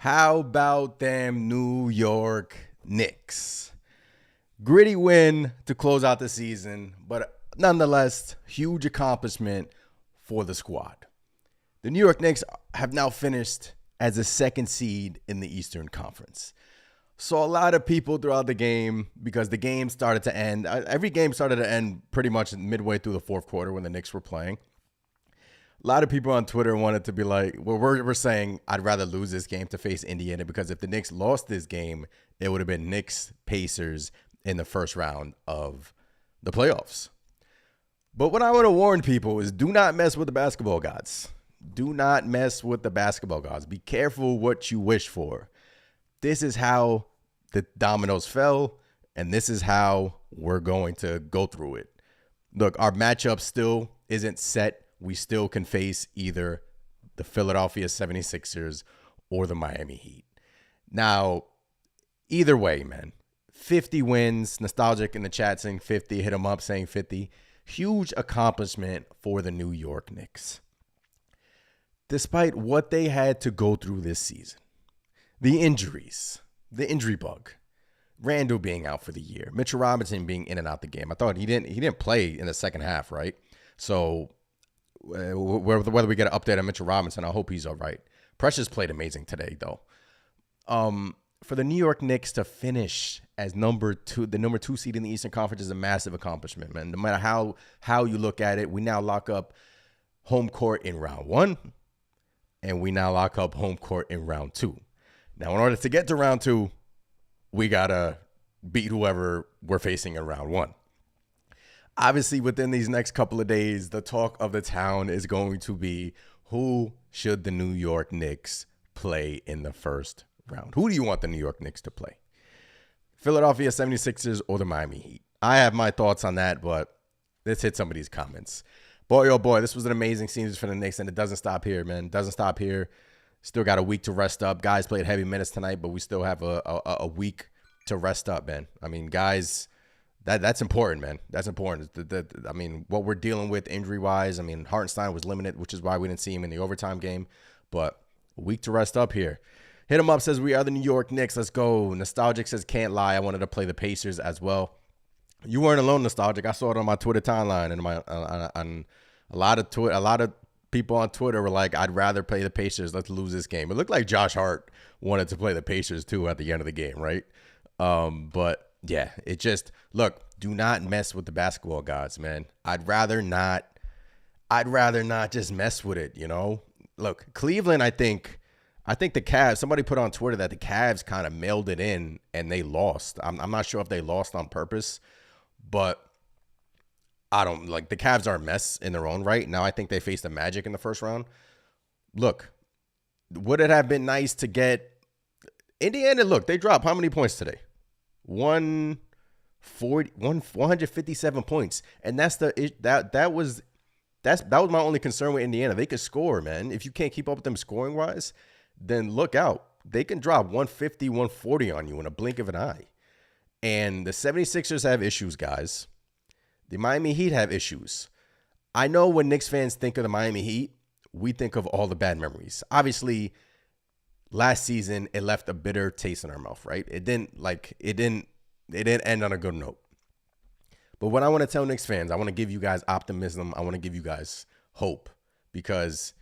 How about them New York Knicks? Gritty win to close out the season, but nonetheless, huge accomplishment for the squad. The New York Knicks have now finished as a second seed in the Eastern Conference. So a lot of people throughout the game, because the game started to end, every game started to end pretty much midway through the fourth quarter when the Knicks were playing. A lot of people on Twitter wanted to be like, well, we're saying I'd rather lose this game to face Indiana, because if the Knicks lost this game, it would have been Knicks Pacers in the first round of the playoffs. But what I want to warn people is, do not mess with the basketball gods. Do not mess with the basketball gods. Be careful what you wish for. This is how the dominoes fell, and this is how we're going to go through it. Look, our matchup still isn't set. We still can face either the Philadelphia 76ers or the Miami Heat. Now, either way, man, 50 wins. Nostalgic in the chat saying 50. Hit them up saying 50. Huge accomplishment for the New York Knicks. Despite what they had to go through this season, the injuries, the injury bug, Randall being out for the year, Mitchell Robinson being in and out the game. I thought he didn't play in the second half, right? So whether we get an update on Mitchell Robinson, I hope he's all right. Precious played amazing today, though. For the New York Knicks to finish as the number two seed in the Eastern Conference is a massive accomplishment, man. No matter how you look at it, we now lock up home court in round 1, and we now lock up home court in round 2. Now, in order to get to round 2, we gotta beat whoever we're facing in round 1. Obviously, within these next couple of days, the talk of the town is going to be, who should the New York Knicks play in the first round? Who do you want the New York Knicks to play? Philadelphia 76ers or the Miami Heat? I have my thoughts on that, but let's hit some of these comments. Boy, oh boy, this was an amazing season for the Knicks, and it doesn't stop here, man. It doesn't stop here. Still got a week to rest up. Guys played heavy minutes tonight, but we still have a week to rest up, man. I mean, guys... That's important, man. That's important. I mean, what we're dealing with injury-wise, I mean, Hartenstein was limited, which is why we didn't see him in the overtime game. But a week to rest up here. Hit him up says, we are the New York Knicks. Let's go. Nostalgic says, can't lie. I wanted to play the Pacers as well. You weren't alone, Nostalgic. I saw it on my Twitter timeline. And on a lot of people on Twitter were like, I'd rather play the Pacers. Let's lose this game. It looked like Josh Hart wanted to play the Pacers, too, at the end of the game, right? But... yeah, it just, look, do not mess with the basketball gods, man. I'd rather not just mess with it, you know? Look, Cleveland, I think the Cavs, somebody put on Twitter that the Cavs kind of mailed it in and they lost. I'm not sure if they lost on purpose, but the Cavs are a mess in their own right. Now I think they faced the Magic in the first round. Look, would it have been nice to get Indiana? Look, they dropped how many points today? 157 points, and that was my only concern with Indiana. They could score, man. If you can't keep up with them scoring wise, then look out. They can drop 150, 140 on you in a blink of an eye. And the 76ers have issues, guys. The Miami Heat have issues. I know when Knicks fans think of the Miami Heat, we think of all the bad memories. Obviously, last season, it left a bitter taste in our mouth, right? It didn't end on a good note. But what I want to tell Knicks fans, I want to give you guys optimism. I want to give you guys hope, because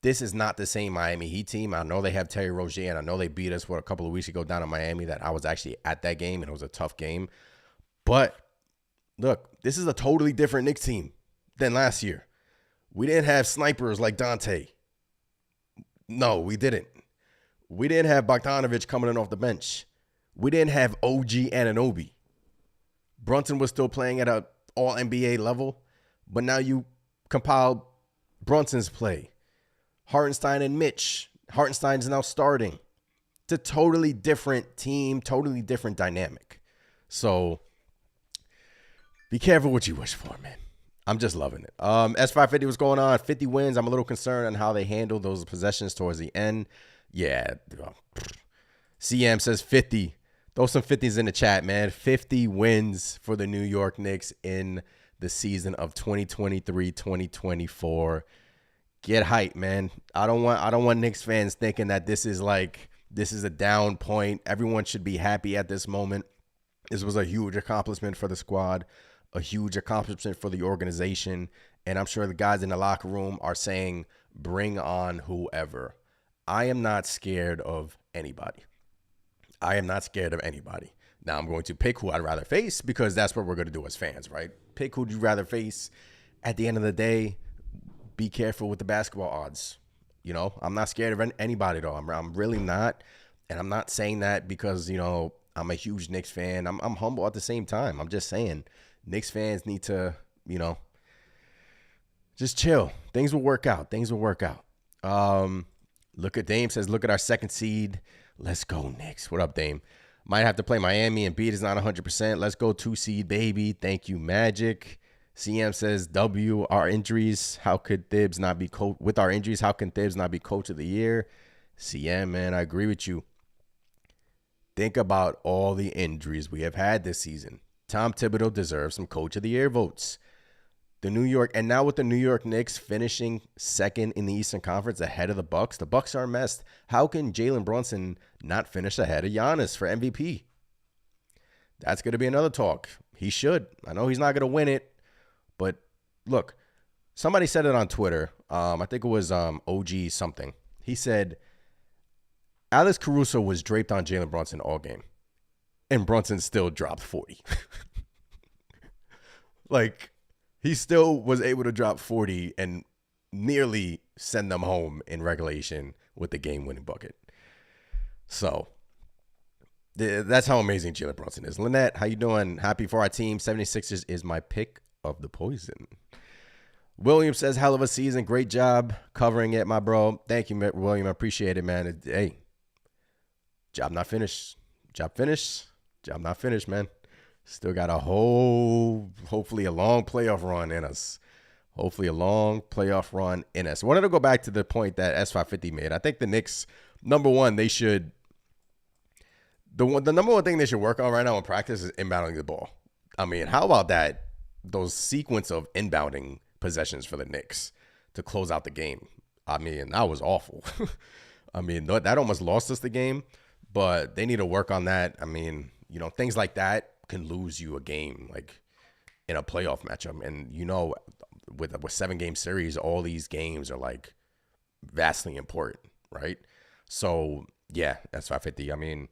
this is not the same Miami Heat team. I know they have Terry Rozier, and I know they beat us a couple of weeks ago down in Miami. That I was actually at that game, and it was a tough game. But look, this is a totally different Knicks team than last year. We didn't have snipers like Dante. No, we didn't. We didn't have Bogdanovich coming in off the bench. We didn't have OG Anunoby. Brunson was still playing at an all-NBA level, but now you compiled Brunson's play. Hartenstein and Mitch. Hartenstein's now starting. It's a totally different team, totally different dynamic. So Be careful what you wish for, man. I'm just loving it. S550, what's going on? 50 wins. I'm a little concerned on how they handle those possessions towards the end. Yeah. CM says 50. Throw some 50s in the chat, man. 50 wins for the New York Knicks in the season of 2023-2024. Get hype, man. I don't want Knicks fans thinking that this is a down point. Everyone should be happy at this moment. This was a huge accomplishment for the squad, a huge accomplishment for the organization, and I'm sure the guys in the locker room are saying, bring on whoever. I am not scared of anybody. I am not scared of anybody. Now I'm going to pick who I'd rather face because that's what we're going to do as fans, right? Pick who you'd rather face. At the end of the day, be careful with the basketball odds. You know, I'm not scared of anybody, though. I'm really not. And I'm not saying that because, you know, I'm a huge Knicks fan. I'm humble at the same time. I'm just saying Knicks fans need to, you know, just chill. Things will work out. Look at Dame says, look at our second seed. Let's go, Knicks. What up, Dame? Might have to play Miami and beat is not 100%. Let's go 2 seed, baby. Thank you, Magic. CM says, W, our injuries. How could Thibs not be coach? With our injuries, how can Thibs not be coach of the year? CM, man, I agree with you. Think about all the injuries we have had this season. Tom Thibodeau deserves some coach of the year votes. Now with the New York Knicks finishing second in the Eastern Conference ahead of the Bucks are messed. How can Jalen Brunson not finish ahead of Giannis for MVP? That's going to be another talk. He should. I know he's not going to win it, but look, somebody said it on Twitter. I think it was OG something. He said, Alex Caruso was draped on Jalen Brunson all game, and Brunson still dropped 40. Like, he still was able to drop 40 and nearly send them home in regulation with the game-winning bucket. So, that's how amazing Jalen Brunson is. Lynette, how you doing? Happy for our team. 76ers is my pick of the poison. William says, hell of a season. Great job covering it, my bro. Thank you, William. I appreciate it, man. Hey, job not finished. Job not finished, man. Still got hopefully a long playoff run in us. Wanted to go back to the point that S550 made. I think the Knicks, number one, they should, the number one thing they should work on right now in practice is inbounding the ball. I mean, how about that? Those sequence of inbounding possessions for the Knicks to close out the game. I mean, that was awful. I mean, that almost lost us the game, but they need to work on that. I mean, you know, things like that can lose you a game, like in a playoff matchup. And, you know, with 7-game series, all these games are like vastly important, right? So, yeah, that's 550. I mean,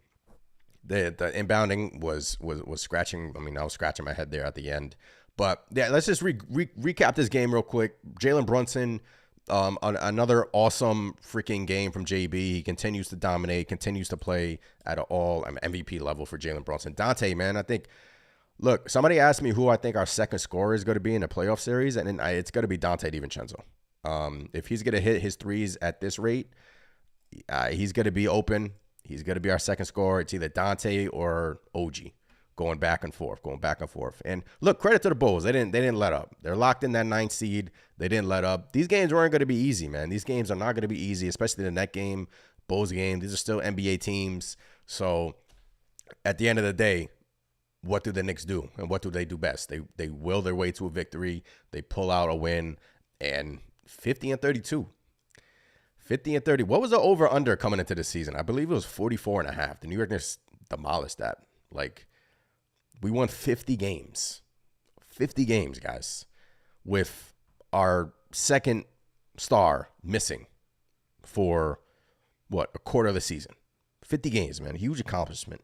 the inbounding was scratching. I mean, I was scratching my head there at the end. But, yeah, let's just recap this game real quick. Jalen Brunson, another awesome freaking game from JB. He continues to dominate, continues to play at an MVP level for Jalen Brunson. Dante, man, I think, look, somebody asked me who I think our second scorer is going to be in the playoff series, and it's going to be Dante DiVincenzo. If he's going to hit his threes at this rate, he's going to be open. He's going to be our second scorer. It's either Dante or OG. Going back and forth. And look, credit to the Bulls. They didn't let up. They're locked in that 9th seed. They didn't let up. These games weren't going to be easy, man. These games are not going to be easy, especially the Net game, Bulls game. These are still NBA teams. So at the end of the day, what do the Knicks do? And what do they do best? They will their way to a victory. They pull out a win. And 50-32. 50-30. What was the over-under coming into the season? I believe it was 44.5. The New York Knicks demolished that. Like, we won 50 games. 50 games, guys, with our second star missing for, a quarter of the season. 50 games, man. Huge accomplishment.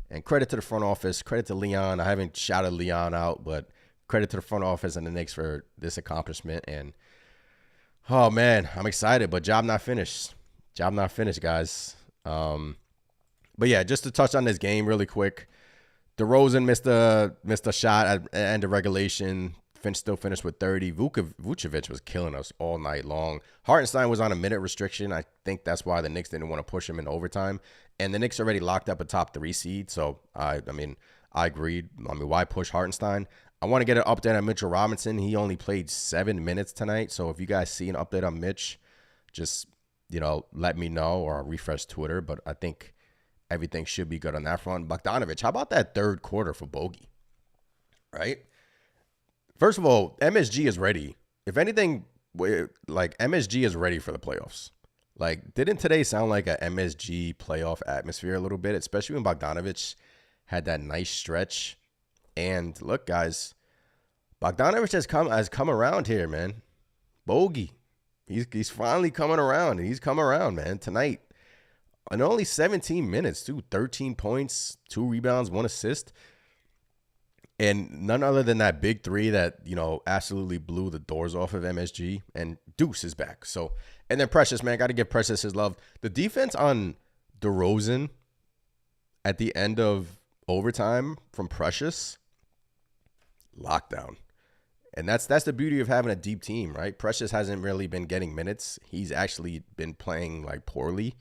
And credit to the front office. Credit to Leon. I haven't shouted Leon out, but credit to the front office and the Knicks for this accomplishment. And, oh, man, I'm excited, but job not finished. Job not finished, guys. But, yeah, just to touch on this game really quick. DeRozan missed a shot at end of regulation. Still finished with 30. Vucevic was killing us all night long. Hartenstein was on a minute restriction. I think that's why the Knicks didn't want to push him in overtime. And the Knicks already locked up a top 3 seed. So, I mean, I agreed. I mean, why push Hartenstein? I want to get an update on Mitchell Robinson. He only played 7 minutes tonight. So if you guys see an update on Mitch, just, let me know or refresh Twitter. But I think everything should be good on that front. Bogdanovich, how about that third quarter for Bogey? Right? First of all, MSG is ready. If anything, MSG is ready for the playoffs. Didn't today sound like a MSG playoff atmosphere a little bit, especially when Bogdanovich had that nice stretch? And look, guys, Bogdanovich has come around here, man. Bogey, he's finally coming around, and he's come around, man, tonight. And only 17 minutes, too. 13 points, 2 rebounds, 1 assist. And none other than that big three that, absolutely blew the doors off of MSG. And Deuce is back. So, and then Precious, man, got to give Precious his love. The defense on DeRozan at the end of overtime from Precious, lockdown. And that's the beauty of having a deep team, right? Precious hasn't really been getting minutes. He's actually been playing poorly.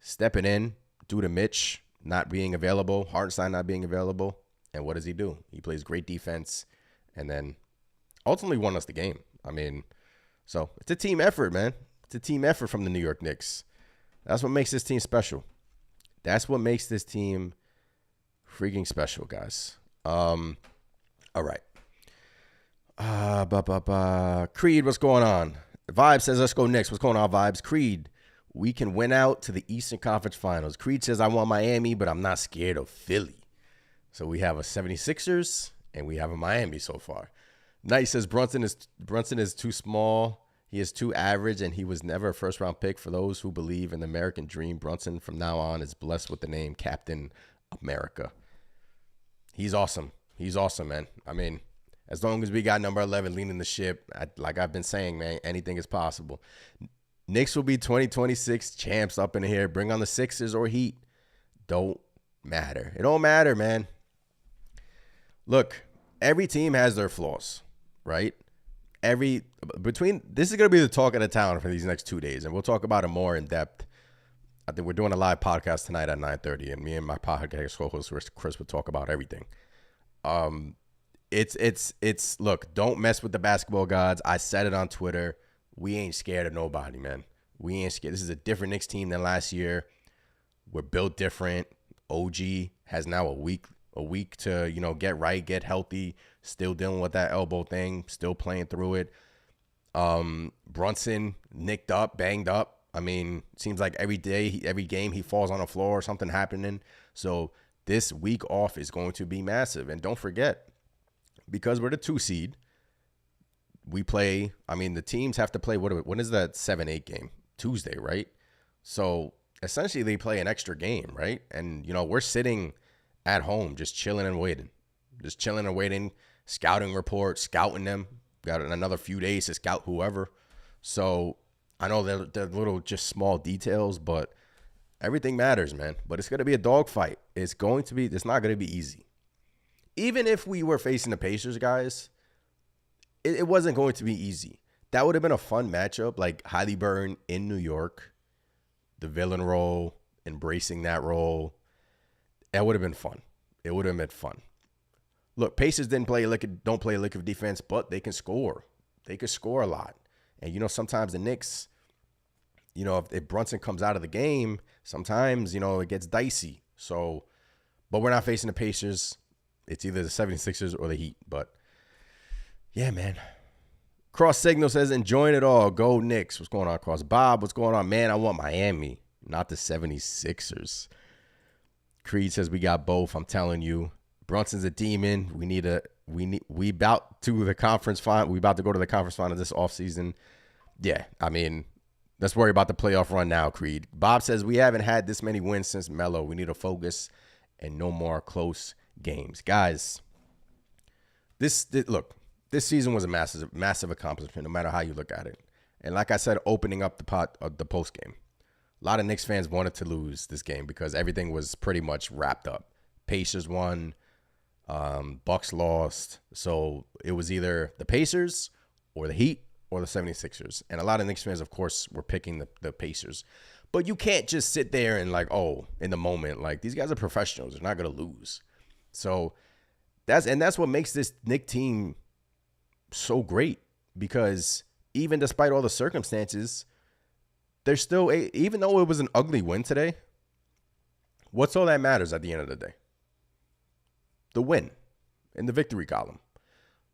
Stepping in due to Mitch not being available, Hartenstein not being available. And what does he do? He plays great defense and then ultimately won us the game. So it's a team effort, man. It's a team effort from the New York Knicks. That's what makes this team special. That's what makes this team freaking special, guys. All right. Creed, what's going on? Vibes says, let's go Knicks. What's going on, Vibes? Creed, we can win out to the Eastern Conference Finals. Creed says, I want Miami, but I'm not scared of Philly. So we have a 76ers and we have a Miami so far. Knight says Brunson is too small. He is too average, and he was never a first-round pick. For those who believe in the American dream, Brunson from now on is blessed with the name Captain America. He's awesome. He's awesome, man. As long as we got number 11 leading the ship, like I've been saying, man, anything is possible. Knicks will be 2026 champs up in here. Bring on the Sixers or Heat. Don't matter. It don't matter, man. Look, every team has their flaws, right? This is going to be the talk of the town for these next 2 days, and we'll talk about it more in depth. I think we're doing a live podcast tonight at 9:30, and me and my podcast co-host Chris will talk about everything. Look, don't mess with the basketball gods. I said it on Twitter. We ain't scared of nobody, man. We ain't scared. This is a different Knicks team than last year. We're built different. OG has now a week to, get right, get healthy, still dealing with that elbow thing, still playing through it. Brunson nicked up, banged up. Seems like every game he falls on the floor or something happening. So this week off is going to be massive. And don't forget, because we're the 2 seed, we play, the teams have to play, when is that 7-8 game? Tuesday, right? So essentially they play an extra game, right? And, we're sitting at home just chilling and waiting. Scouting report, scouting them. Got another few days to scout whoever. So I know they're little just small details, but everything matters, man. But it's going to be a dogfight. It's not going to be easy. Even if we were facing the Pacers, guys, it wasn't going to be easy. That would have been a fun matchup, like Halliburton in New York, the villain role, embracing that role. That would have been fun. It would have been fun. Look, Pacers don't play a lick of defense, but they can score. They could score a lot. And, sometimes the Knicks, if Brunson comes out of the game, sometimes, it gets dicey. So, but we're not facing the Pacers. It's either the 76ers or the Heat. But, yeah, man. Cross Signal says, enjoying it all. Go Knicks. What's going on, Cross? Bob, what's going on? Man, I want Miami, not the 76ers. Creed says we got both. I'm telling you, Brunson's a demon. We about to the conference final. We about to go to the conference final this offseason. Yeah, let's worry about the playoff run now, Creed. Bob says we haven't had this many wins since Melo. We need to focus and no more close games. Guys, this season was a massive accomplishment, no matter how you look at it. And like I said, opening up the post game, a lot of Knicks fans wanted to lose this game because everything was pretty much wrapped up. Pacers won, Bucks lost. So it was either the Pacers or the Heat or the 76ers. And a lot of Knicks fans, of course, were picking the Pacers. But you can't just sit there and in the moment, these guys are professionals. They're not going to lose. So That's what makes this Knicks team so great, because even despite all the circumstances, they're still even though it was an ugly win today, what's all that matters at the end of the day? The win in the victory column.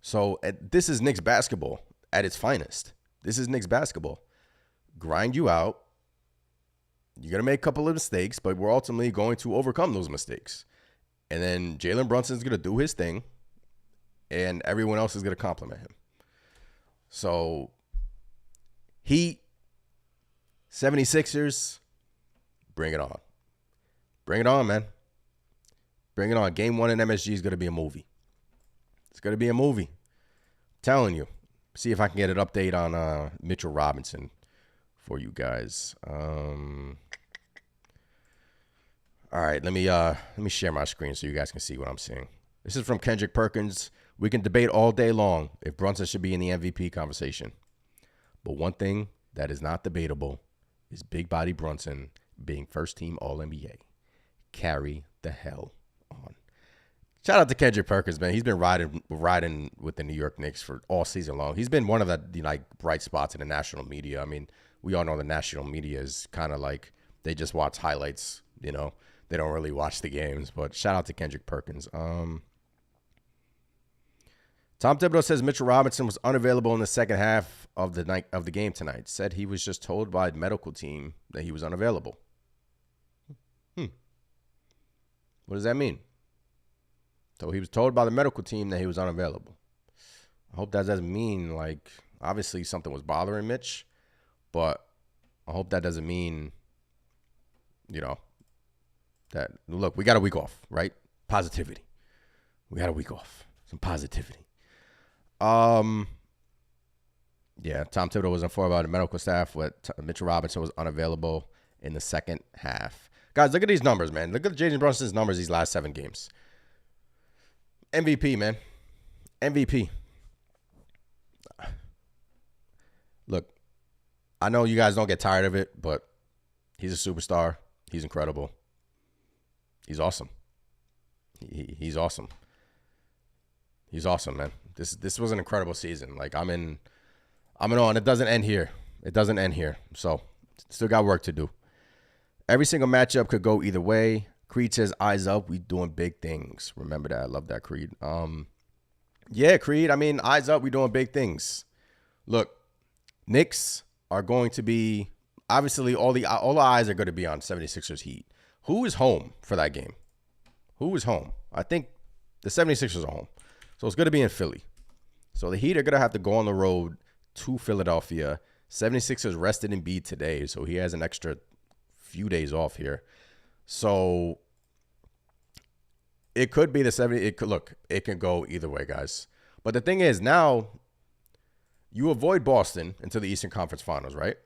So this is Knicks basketball at its finest. This is Knicks basketball. Grind you out. You're going to make a couple of mistakes, but we're ultimately going to overcome those mistakes. And then Jalen Brunson's going to do his thing, and everyone else is going to compliment him. So, Heat, 76ers, bring it on. Bring it on, man. Bring it on. Game 1 in MSG is going to be a movie. It's going to be a movie. I'm telling you. See if I can get an update on Mitchell Robinson for you guys. All right, let me share my screen so you guys can see what I'm seeing. This is from Kendrick Perkins. We can debate all day long if Brunson should be in the MVP conversation. But one thing that is not debatable is big body Brunson being first team All-NBA. Carry the hell on. Shout out to Kendrick Perkins, man. He's been riding with the New York Knicks for all season long. He's been one of the bright spots in the national media. I mean, we all know the national media is kind of like they just watch highlights, They don't really watch the games. But shout out to Kendrick Perkins. Tom Thibodeau says Mitchell Robinson was unavailable in the second half of the game tonight. Said he was just told by the medical team that he was unavailable. What does that mean? So he was told by the medical team that he was unavailable. I hope that doesn't mean, obviously something was bothering Mitch, but I hope that doesn't mean, that, look, we got a week off, right? Positivity. We got a week off. Some positivity. Yeah, Tom Thibodeau was informed by the medical staff that Mitchell Robinson was unavailable in the second half. Guys, look at these numbers, man. Look at Jalen Brunson's numbers these last 7 games. MVP, man. MVP. Look, I know you guys don't get tired of it, but he's a superstar. He's incredible. He's awesome. He's awesome. He's awesome, man. This was an incredible season. I'm in on. It doesn't end here. It doesn't end here. So, still got work to do. Every single matchup could go either way. Creed says, eyes up, we doing big things. Remember that. I love that, Creed. Yeah, Creed, eyes up, we doing big things. Look, Knicks are going to be, obviously, all the eyes are going to be on 76ers Heat. Who is home for that game? Who is home? I think the 76ers are home. So it's going to be in Philly. So the Heat are going to have to go on the road to Philadelphia. 76ers rested Embiid today, so he has an extra few days off here. So it could be the 70. It can go either way, guys. But the thing is, now you avoid Boston into the Eastern Conference Finals, right?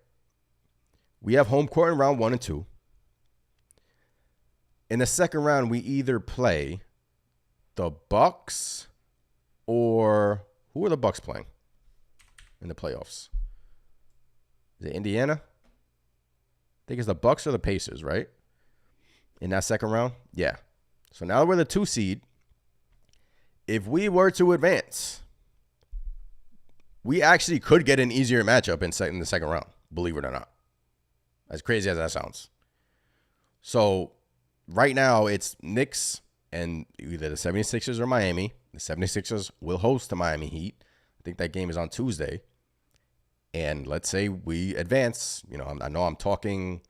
We have home court in round 1 and 2. In the second round, we either play the Bucks or who are the Bucks playing in the playoffs? Is it Indiana? I think it's the Bucks or the Pacers, right? In that second round? Yeah. So now we're the 2 seed. If we were to advance, we actually could get an easier matchup in the second round, believe it or not. As crazy as that sounds. So right now it's Knicks and either the 76ers or Miami. The 76ers will host the Miami Heat. I think that game is on Tuesday. And let's say we advance. I know I'm talking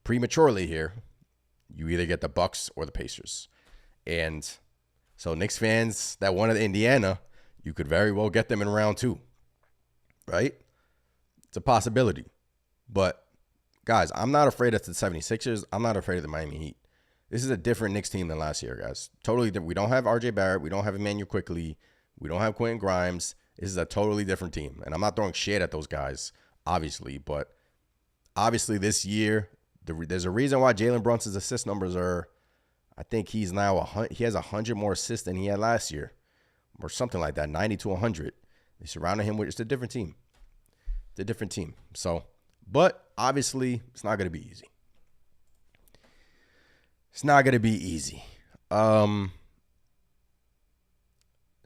prematurely here. You either get the Bucks or the Pacers. And so Knicks fans that wanted Indiana, you could very well get them in round 2. Right? It's a possibility. But, guys, I'm not afraid of the 76ers. I'm not afraid of the Miami Heat. This is a different Knicks team than last year, guys. Totally different. We don't have RJ Barrett. We don't have Emmanuel Quickley. We don't have Quentin Grimes. This is a totally different team. And I'm not throwing shade at those guys, obviously. But obviously this year, there's a reason why Jalen Brunson's assist numbers are, I think he has 100 more assists than he had last year. Or something like that, 90 to 100. They surrounded him with, it's a different team. It's a different team. So, but obviously it's not going to be easy. It's not going to be easy.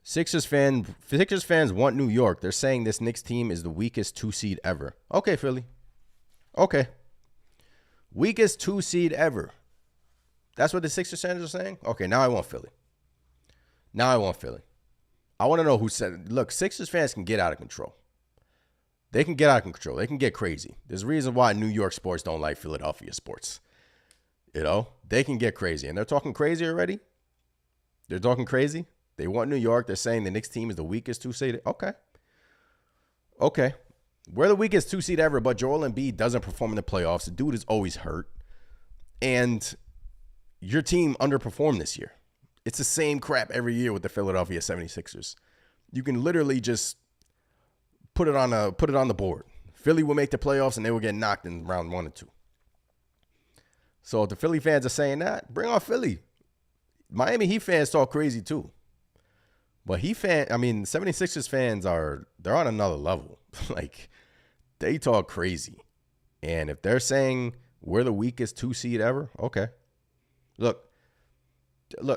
Sixers fans want New York. They're saying this Knicks team is the weakest 2 seed ever. Okay, Philly. Okay. Weakest 2 seed ever. That's what the Sixers fans are saying? Okay, now I want Philly. I want to know who said it. Look, Sixers fans can get out of control. They can get out of control. They can get crazy. There's a reason why New York sports don't like Philadelphia sports. They can get crazy. And they're talking crazy already. They're talking crazy. They want New York. They're saying the Knicks team is the weakest 2 seed. Okay. We're the weakest 2 seed ever, but Joel Embiid doesn't perform in the playoffs. The dude is always hurt. And your team underperformed this year. It's the same crap every year with the Philadelphia 76ers. You can literally just put it on the board. Philly will make the playoffs and they will get knocked in round 1 and 2. So if the Philly fans are saying that, bring on Philly. Miami Heat fans talk crazy too. But 76ers fans they're on another level. Like, they talk crazy. And if they're saying we're the weakest 2 seed ever, okay. Look,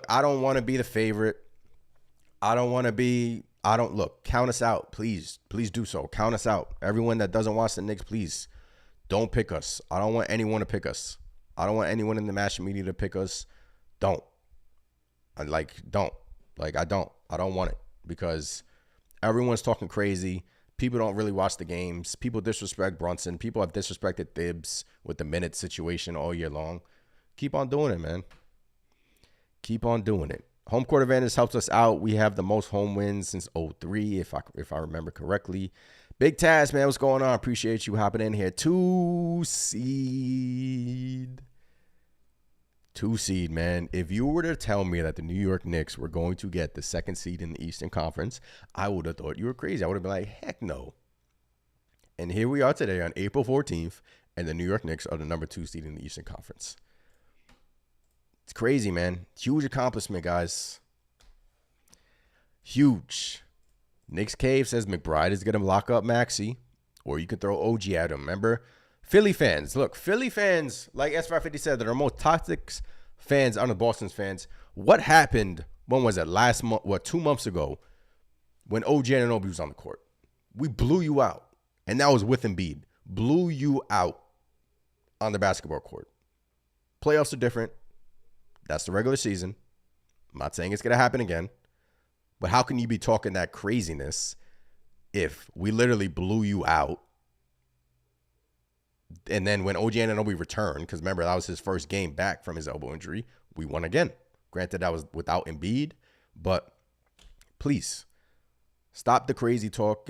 I don't want to be the favorite. Look, count us out. Please do so. Count us out. Everyone that doesn't watch the Knicks, please don't pick us. I don't want anyone to pick us. I don't want anyone in the national media to pick us. Don't. I don't want it because everyone's talking crazy. People don't really watch the games. People disrespect Brunson. People have disrespected Thibs with the minute situation all year long. Keep on doing it, man. Keep on doing it. Home court advantage helps us out. We have the most home wins since 2003, if I remember correctly. Big Taz, man, what's going on? Appreciate you hopping in here. 2 seed. 2 seed, man. If you were to tell me that the New York Knicks were going to get the 2nd seed in the Eastern Conference, I would have thought you were crazy. I would have been like, heck no. And here we are today on April 14th, and the New York Knicks are the number 2 seed in the Eastern Conference. It's crazy, man. Huge accomplishment, guys. Huge. Knicks Cave says McBride is going to lock up Maxey, or you can throw OG at him. Remember? Philly fans. Look, Philly fans, like S550 said, they're the most toxic fans on the Boston fans. What happened, when was it, last month, 2 months ago, when OG Anunoby was on the court? We blew you out. And that was with Embiid. Blew you out on the basketball court. Playoffs are different. That's the regular season. I'm not saying it's going to happen again. But how can you be talking that craziness if we literally blew you out? And then when OG Anunoby returned, because remember, that was his first game back from his elbow injury, we won again. Granted, that was without Embiid. But please, stop the crazy talk.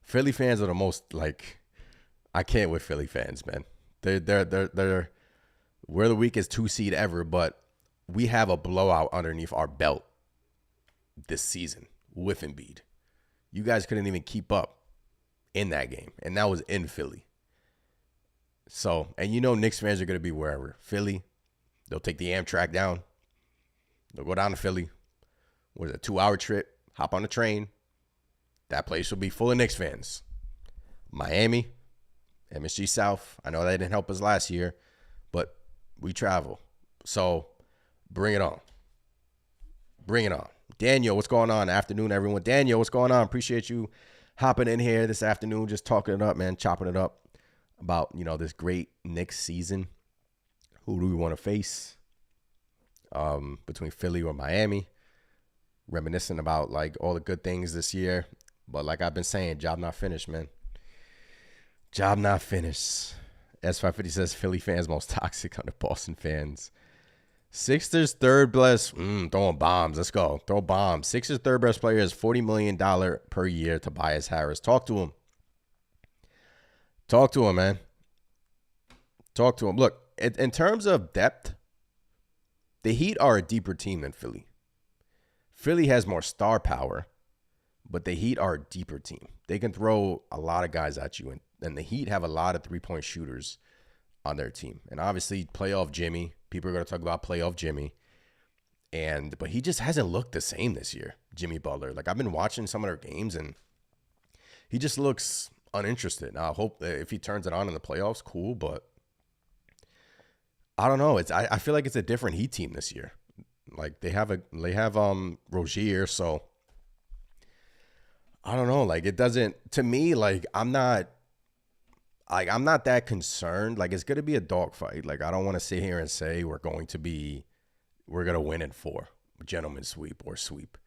Philly fans are the most, like, I can't with Philly fans, man. We're the weakest 2 seed ever, but we have a blowout underneath our belt this season with Embiid. You guys couldn't even keep up in that game, and that was in Philly. So, and Knicks fans are going to be wherever. Philly, they'll take the Amtrak down. They'll go down to Philly. What is it, a 2-hour trip? Hop on a train. That place will be full of Knicks fans. Miami, MSG South. I know that didn't help us last year, but we travel. So bring it on. Bring it on. Daniel, what's going on? Afternoon, everyone. Daniel, what's going on? Appreciate you hopping in here this afternoon, just talking it up, man, chopping it up about, this great Knicks season. Who do we want to face between Philly or Miami? Reminiscing about, like, all the good things this year. But like I've been saying, job not finished, man. Job not finished. S550 says Philly fans most toxic on the Boston fans. Sixers third best, throwing bombs. Let's go. Throw bombs. Sixers third best player is $40 million per year, Tobias Harris. Talk to him. Talk to him, man. Talk to him. Look, in terms of depth, the Heat are a deeper team than Philly. Philly has more star power, but the Heat are a deeper team. They can throw a lot of guys at you, and the Heat have a lot of three-point shooters on their team. And obviously, playoff Jimmy. People are going to talk about playoff Jimmy. But he just hasn't looked the same this year, Jimmy Butler. Like, I've been watching some of their games, and he just looks uninterested. Now, I hope that if he turns it on in the playoffs, cool. But I don't know. I feel like it's a different Heat team this year. Like, they have Rozier, so I don't know. Like, it doesn't, to me, I'm not that concerned. Like, it's going to be a dogfight. Like, I don't want to sit here and say we're going to win in 4, gentleman's sweep or sweep.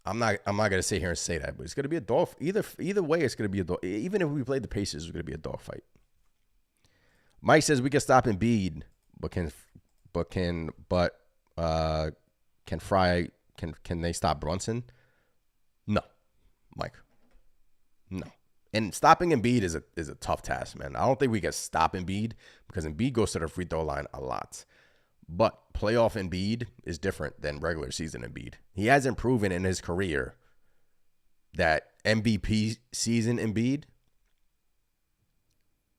I'm not going to sit here and say that, but it's going to be a dog. Either way, it's going to be a dog. Even if we played the Pacers, it's going to be a dogfight. Mike says we can stop Embiid, but can they stop Brunson? No, Mike. No. And stopping Embiid is a tough task, man. I don't think we can stop Embiid because Embiid goes to the free throw line a lot. But playoff Embiid is different than regular season Embiid. He hasn't proven in his career that MVP season Embiid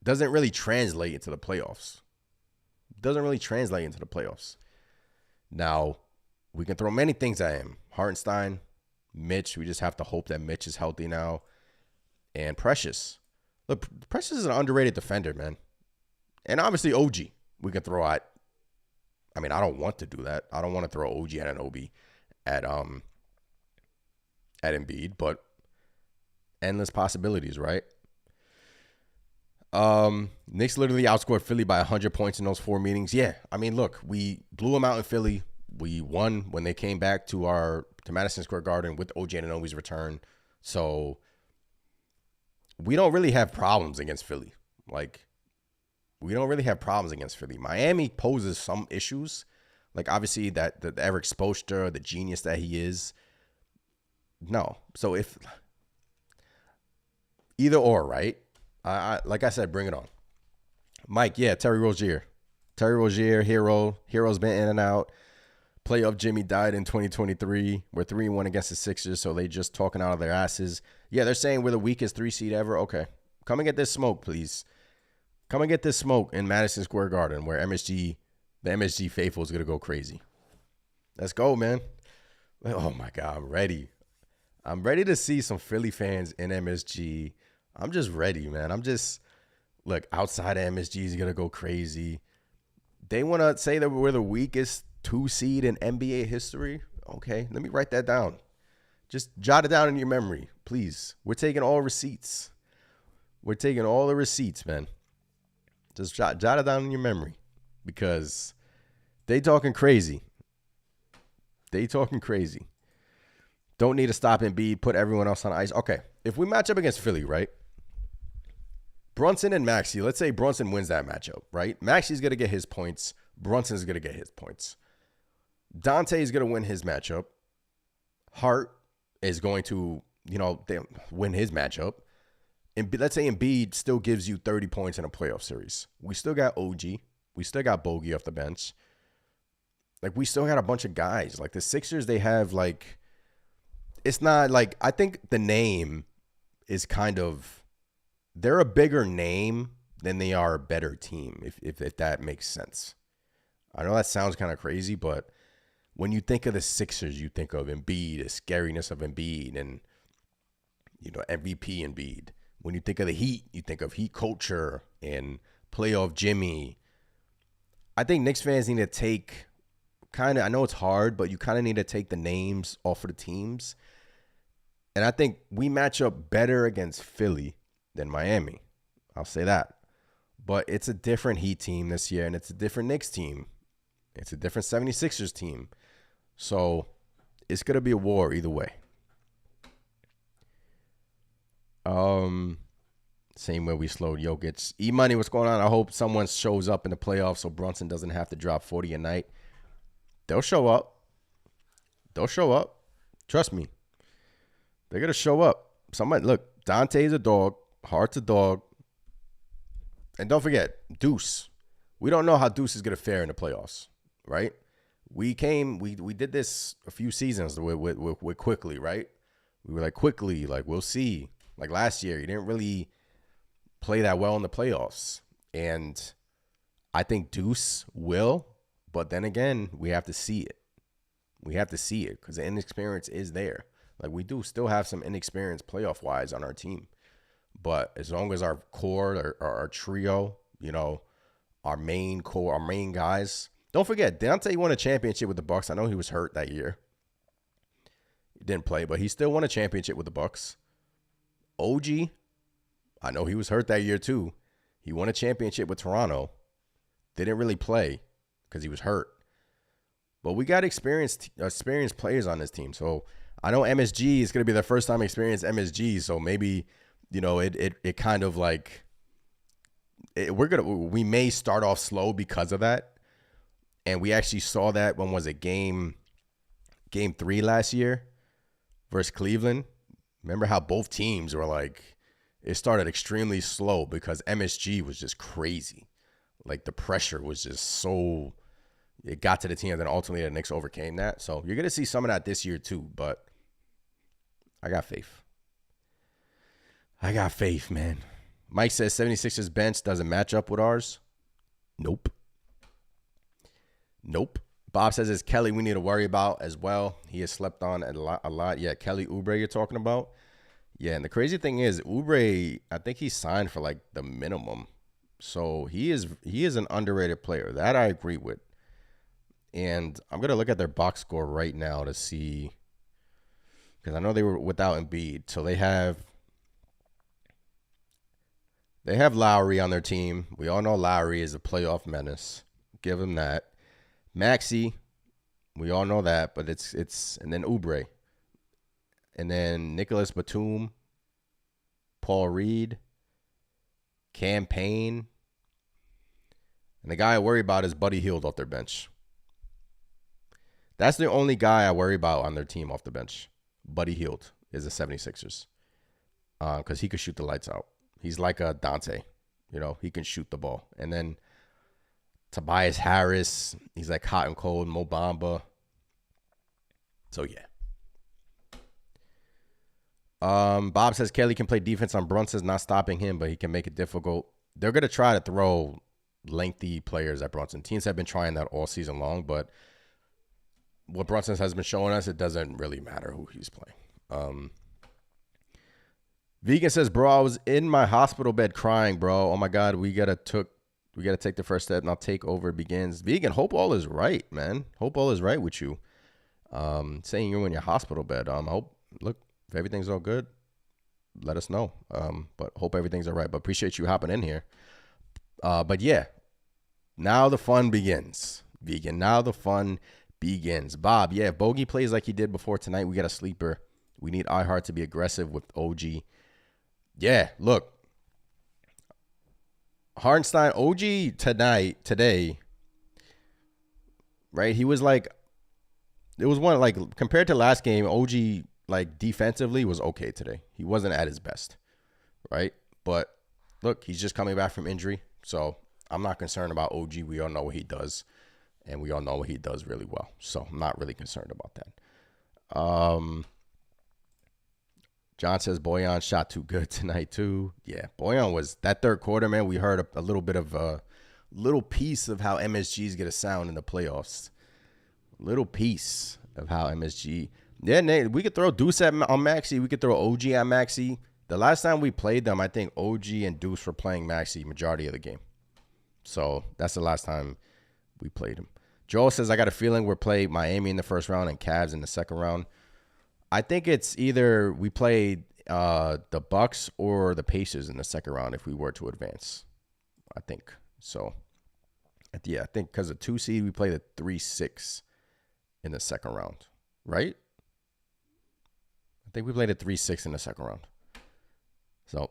doesn't really translate into the playoffs. Now, we can throw many things at him. Hartenstein, Mitch. We just have to hope that Mitch is healthy now. And Precious. Look, Precious is an underrated defender, man. And obviously OG we can throw at. I mean, I don't want to do that. I don't want to throw OG at an OB at Embiid, but endless possibilities, right? Knicks literally outscored Philly by 100 points in those 4 meetings. Yeah, I mean, look, we blew them out in Philly. We won when they came back to Madison Square Garden with OG Anunoby's return. So we don't really have problems against Philly. Like, we don't really have problems against Philly. Miami poses some issues. Like, obviously, the Eric Spoelstra, the genius that he is. No. So if either or, right? Like I said, bring it on. Mike, yeah, Terry Rozier, hero. Hero's been in and out. Playoff Jimmy died in 2023. We're 3-1 against the Sixers, so they just talking out of their asses. Yeah, they're saying we're the weakest 3 seed ever. Okay, come and get this smoke, please. Come and get this smoke in Madison Square Garden, where the MSG faithful is gonna go crazy. Let's go, man. Oh my God, I'm ready. I'm ready to see some Philly fans in MSG. I'm just ready, man. Look, outside of MSG is gonna go crazy. They want to say that we're the weakest 2 seed in NBA history. Okay, let me write that down. Just jot it down in your memory, please. We're taking all receipts. We're taking all the receipts, man. Just jot it down in your memory because they talking crazy. Don't need to stop Embiid, put everyone else on ice. Okay, if we match up against Philly, right? Brunson and Maxey, let's say Brunson wins that matchup, right? Maxey's going to get his points. Brunson's going to get his points. Dante's going to win his matchup. Hart is going to, win his matchup. And let's say Embiid still gives you 30 points in a playoff series. We still got OG. We still got Bogey off the bench. Like, we still got a bunch of guys. Like, the Sixers, they have, like, it's not, like, I think the name is kind of, they're a bigger name than they are a better team, if that makes sense. I know that sounds kind of crazy, but when you think of the Sixers, you think of Embiid, the scariness of Embiid, and, MVP Embiid. When you think of the Heat, you think of Heat culture and playoff Jimmy. I think Knicks fans need to take I know it's hard, but you kind of need to take the names off of the teams. And I think we match up better against Philly than Miami. I'll say that. But it's a different Heat team this year, and it's a different Knicks team. It's a different 76ers team. So it's going to be a war either way. Same way we slowed Jokic. E-Money, what's going on? I hope someone shows up in the playoffs so Brunson doesn't have to drop 40 a night. They'll show up. Trust me. They're going to show up. Somebody, look, Dante's a dog. Hart's a dog. And don't forget, Deuce. We don't know how Deuce is going to fare in the playoffs, right? We did this a few seasons with Quickly, right? We were like, Quickly, like, we'll see. Like last year, he didn't really play that well in the playoffs. And I think Deuce will, but then again, we have to see it. Because the inexperience is there. Like, we do still have some inexperience playoff-wise on our team. But as long as our core, our trio, our main core, our main guys. Don't forget, Dante won a championship with the Bucks. I know he was hurt that year. He didn't play, but he still won a championship with the Bucks. OG, I know he was hurt that year too. He won a championship with Toronto. Didn't really play because he was hurt. But we got experienced players on this team. So I know MSG is going to be the first time experienced MSG. So maybe, it kind of like we may start off slow because of that. And we actually saw that when was it game 3 last year versus Cleveland. Remember how both teams were like, it started extremely slow because MSG was just crazy. Like the pressure was just so, it got to the team and then ultimately the Knicks overcame that. So you're going to see some of that this year too, but I got faith. I got faith, man. Mike says 76ers bench doesn't match up with ours. Nope. Bob says it's Kelly we need to worry about as well. He has slept on a lot. Yeah, Kelly Oubre you're talking about. Yeah, and the crazy thing is Oubre, I think he signed for like the minimum. So he is an underrated player. That I agree with. And I'm going to look at their box score right now to see, because I know they were without Embiid. So they have Lowry on their team. We all know Lowry is a playoff menace. Give him that. Maxey, we all know that, but it's and then Oubre. And then Nicholas Batum, Paul Reed, Cam Payne. And the guy I worry about is Buddy Hield off their bench. That's the only guy I worry about on their team off the bench. Buddy Hield is the 76ers. Because he could shoot the lights out. He's like a Dante. He can shoot the ball. And then Tobias Harris, he's like hot and cold. Mo Bamba. So, yeah. Bob says Kelly can play defense on Brunson, not stopping him, but he can make it difficult. They're going to try to throw lengthy players at Brunson. Teams have been trying that all season long, but what Brunson has been showing us, it doesn't really matter who he's playing. Vegan says, bro, I was in my hospital bed crying, bro. Oh my God, we gotta take the first step. Now takeover begins. Vegan, hope all is right, man. Hope all is right with you. Saying you're in your hospital bed. Look, if everything's all good, let us know. But hope everything's all right. But appreciate you hopping in here. But yeah, now the fun begins. Vegan, now the fun begins. Bob, yeah, if Bogey plays like he did before tonight, we got a sleeper. We need iHeart to be aggressive with OG. Yeah, look. Hartenstein, OG today, right? He was like, it was one, like, compared to last game, OG, like, defensively was okay today. He wasn't at his best, right? But look, he's just coming back from injury. So I'm not concerned about OG. We all know what he does. And we all know what he does really well. So I'm not really concerned about that. John says Bojan shot too good tonight too. Yeah, Bojan was that third quarter, man. We heard a little bit of a little piece of how MSG is going to sound in the playoffs. Little piece of how MSG. Yeah, Nate, we could throw Deuce on Maxey. We could throw OG on Maxey. The last time we played them, I think OG and Deuce were playing Maxey majority of the game. So that's the last time we played him. Joel says, I got a feeling we'll play Miami in the first round and Cavs in the second round. I think it's either we play the Bucks or the Pacers in the second round if we were to advance. I think so. Yeah, I think because the 2 seed, we play the 3-6 in the second round, right? I think we played a 3-6 in the second round. So,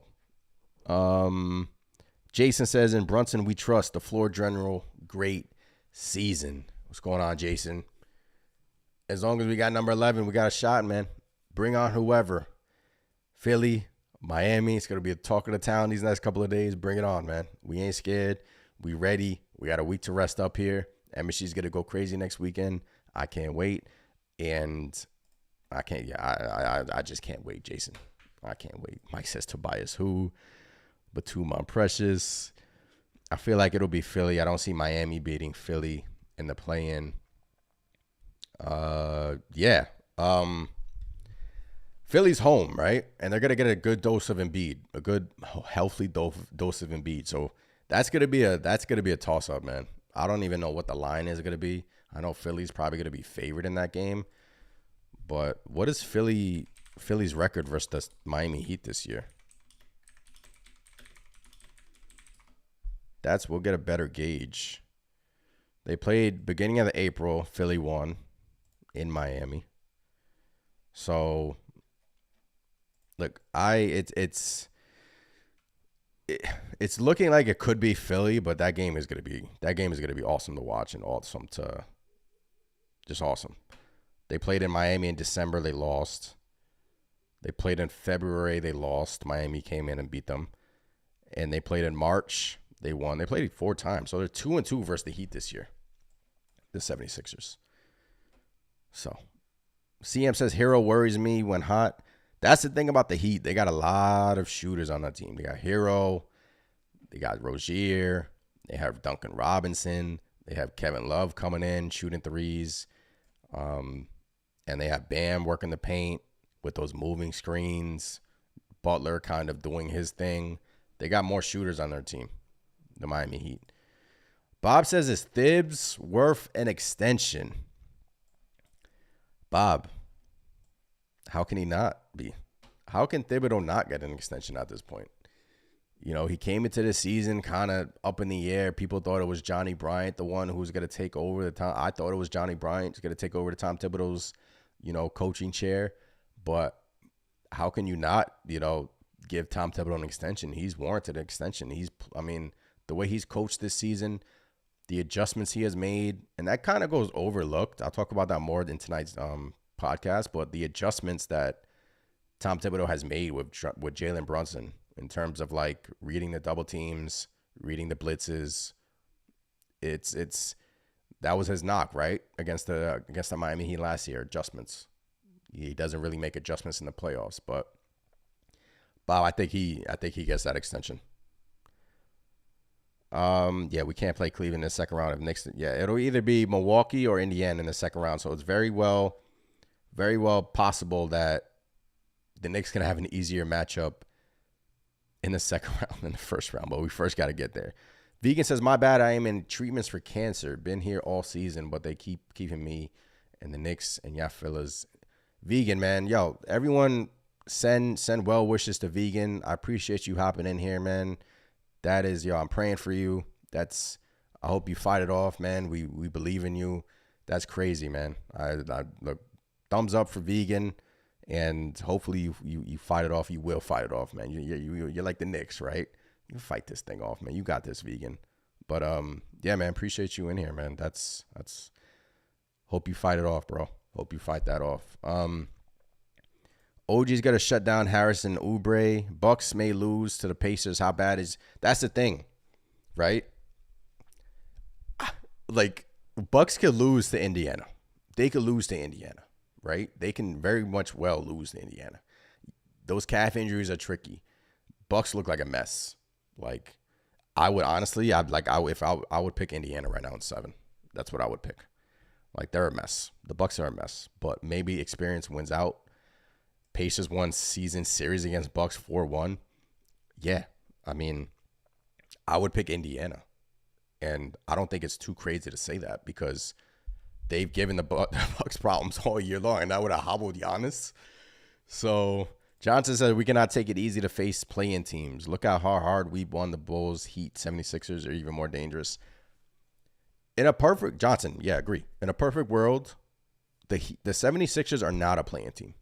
Jason says, in Brunson, we trust the floor general. Great season. What's going on, Jason? As long as we got number 11, we got a shot, man. Bring on whoever. Philly, Miami. It's going to be a talk of the town these next couple of days. Bring it on, man. We ain't scared. We ready. We got a week to rest up here. MSG's going to go crazy next weekend. I can't wait. And I can't, I just can't wait, Jason. I can't wait. Mike says Tobias who? Batum on Precious. I feel like it'll be Philly. I don't see Miami beating Philly in the play-in. Yeah. Philly's home, right? And they're going to get a good dose of Embiid, a good healthy dose of Embiid. So that's going to be a toss-up, man. I don't even know what the line is going to be. I know Philly's probably going to be favored in that game. But what is Philly's record versus the Miami Heat this year? We'll get a better gauge. They played beginning of the April. Philly won in Miami. So, look, it's looking like it could be Philly, but that game is gonna be awesome to watch and just awesome. They played in Miami in December. They lost. They played in February. They lost. Miami came in and beat them. And they played in March. They won. They played 4 times. So they're 2-2 versus the Heat this year. The 76ers. So, CM says, Hero worries me when hot. That's the thing about the Heat. They got a lot of shooters on that team. They got Hero. They got Rozier. They have Duncan Robinson. They have Kevin Love coming in, shooting threes. And they have Bam working the paint with those moving screens. Butler kind of doing his thing. They got more shooters on their team, the Miami Heat. Bob says, is Thibs worth an extension? Bob, how can he not be? How can Thibodeau not get an extension at this point? You know, he came into the season kind of up in the air. People thought it was Johnny Bryant, the one who was going to take over the time. I thought it was Johnny Bryant who's going to take over the Tom Thibodeau's, coaching chair. But how can you not, give Tom Thibodeau an extension? He's warranted an extension. The way he's coached this season, the adjustments he has made, and that kind of goes overlooked. I'll talk about that more in tonight's podcast, but the adjustments that Tom Thibodeau has made with Jalen Brunson in terms of like reading the double teams, reading the blitzes, that was his knock, right? Against the Miami Heat last year, adjustments. He doesn't really make adjustments in the playoffs, but Bob, I think he gets that extension. We can't play Cleveland in the second round of Knicks. Yeah, it'll either be Milwaukee or Indiana in the second round. So it's very well possible that the Knicks can have an easier matchup in the second round than the first round. But we first got to get there. Vegan says, my bad, I am in treatments for cancer. Been here all season, but they keep keeping me and the Knicks and y'all fellas. Vegan, man. Yo, everyone send well wishes to Vegan. I appreciate you hopping in here, man. That is, I'm praying for you. I hope you fight it off, man. We believe in you. That's crazy, man. I look, thumbs up for Vegan, and hopefully you fight it off. You will fight it off, man. You're like the Knicks, right? You fight this thing off, man. You got this, Vegan. But yeah, man, appreciate you in here, man. That's hope you fight it off, bro. Hope you fight that off. OG's got to shut down Harrison Oubre. Bucks may lose to the Pacers. How bad is that's the thing, right? Like, Bucks could lose to Indiana. They could lose to Indiana, right? They can very much well lose to Indiana. Those calf injuries are tricky. Bucks look like a mess. Like, I would honestly, I would pick Indiana right now in 7. That's what I would pick. Like, they're a mess. The Bucks are a mess, but maybe experience wins out. Pacers won season series against Bucks 4-1. Yeah, I would pick Indiana. And I don't think it's too crazy to say that because they've given the Bucks problems all year long, and that would have hobbled Giannis. So Johnson said we cannot take it easy to face play-in teams. Look how hard we won the Bulls, Heat, 76ers are even more dangerous. In a perfect, Johnson, yeah, agree. In a perfect world, the 76ers are not a play-in team.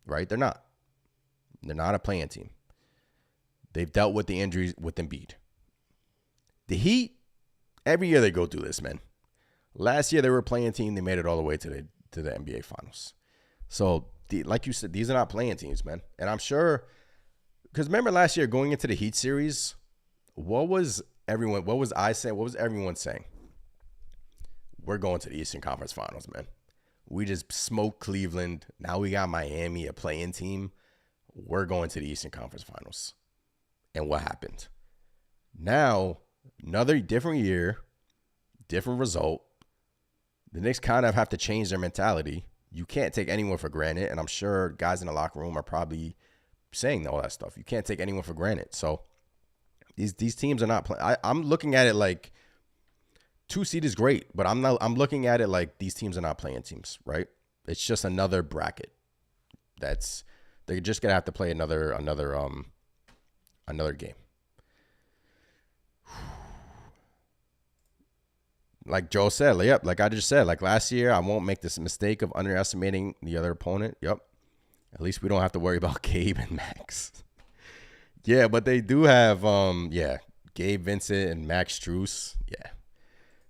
Right? They're not. They're not a play-in team. They've dealt with the injuries with Embiid. The Heat, every year they go through this, man. Last year they were a play-in team. They made it all the way to the NBA Finals. So, like you said, these are not play-in teams, man. And I'm sure, because remember last year going into the Heat series, what was everyone saying? We're going to the Eastern Conference Finals, man. We just smoked Cleveland. Now we got Miami, a play-in team. We're going to the Eastern Conference Finals. And what happened? Now, another different year, different result. The Knicks kind of have to change their mentality. You can't take anyone for granted. And I'm sure guys in the locker room are probably saying all that stuff. You can't take anyone for granted. So these teams are not playing. I'm looking at it like 2 seed is great, but I'm looking at it like these teams are not playing teams, right? It's just another bracket. They're just gonna have to play another game. Like Joe said, yep, like I just said, like last year, I won't make this mistake of underestimating the other opponent. Yep. At least we don't have to worry about Gabe and Max. Yeah, but they do have, Gabe Vincent and Max Strus. Yeah.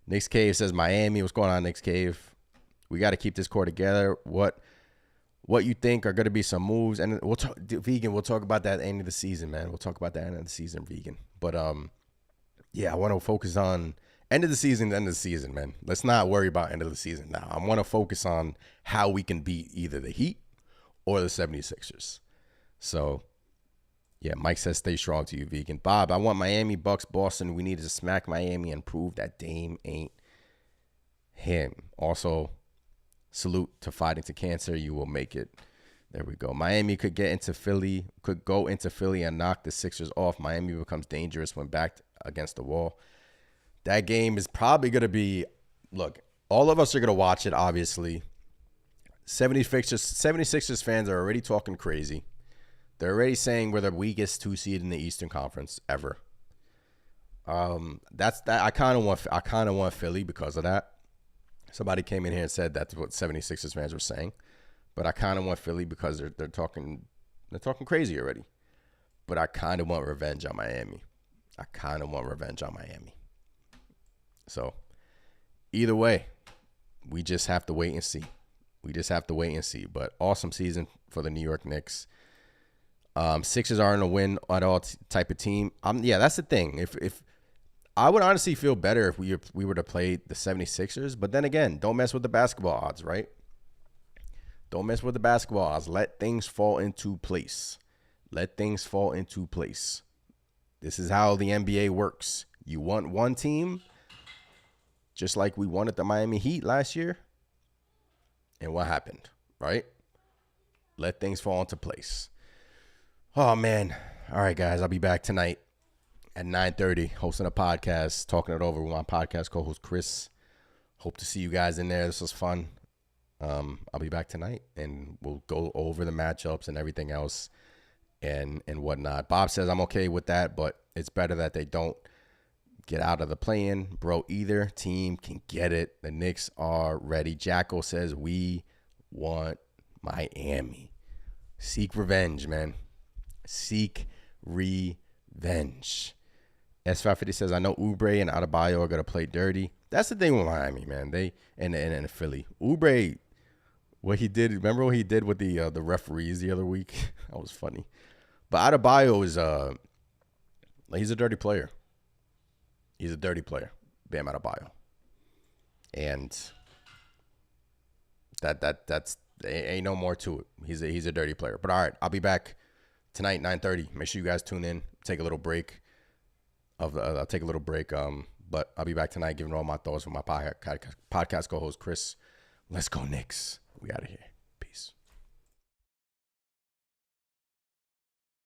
Nick's Cave says Miami. What's going on, Nick's Cave? We got to keep this core together. What you think are going to be some moves? And we'll talk, Vegan, we'll talk about that at the end of the season, man. We'll talk about that at the end of the season, Vegan. But, I want to focus on end of the season, man. Let's not worry about end of the season now. I want to focus on how we can beat either the Heat or the 76ers. So, yeah, Mike says stay strong to you, Vegan. Bob, I want Miami, Bucks, Boston. We need to smack Miami and prove that Dame ain't him. Also, salute to fighting to cancer. You will make it. There we go. Miami could go into Philly and knock the Sixers off. Miami becomes dangerous when backed against the wall. That game is probably going to be, look, all of us are going to watch it, obviously. 76ers fans are already talking crazy. They're already saying we're the weakest 2 seed in the Eastern Conference ever. That's that. I kind of want Philly because of that. Somebody came in here and said that's what 76ers fans were saying, but I kind of want Philly because they're talking crazy already. But I kind of want revenge on Miami. So either way, we just have to wait and see. But awesome season for the New York Knicks. Sixers aren't a win at all type of team. That's the thing. If I would honestly feel better if we were to play the 76ers, but then again, don't mess with the basketball odds, right? Don't mess with the basketball odds. Let things fall into place. This is how the NBA works. You want one team, just like we wanted the Miami Heat last year. And what happened, right? Let things fall into place. Oh, man. All right, guys. I'll be back tonight at 9:30 hosting a podcast, talking it over with my podcast co-host, Chris. Hope to see you guys in there. This was fun. I'll be back tonight, and we'll go over the matchups and everything else and whatnot. Bob says I'm okay with that, but it's better that they don't get out of the play-in. Bro, either team can get it. The Knicks are ready. Jacko says we want Miami. Seek revenge, man. Seek revenge. S550 says, I know Oubre and Adebayo are going to play dirty. That's the thing with Miami, man. They and Philly. Oubre, what he did, remember what he did with the referees the other week? That was funny. But Adebayo is he's a dirty player. Bam Adebayo. And that's ain't no more to it. He's a dirty player. But all right, I'll be back tonight, 9:30. Make sure you guys tune in. Take a little break. I'll take a little break. But I'll be back tonight giving all my thoughts with my podcast co-host Chris. Let's go Knicks. We out of here.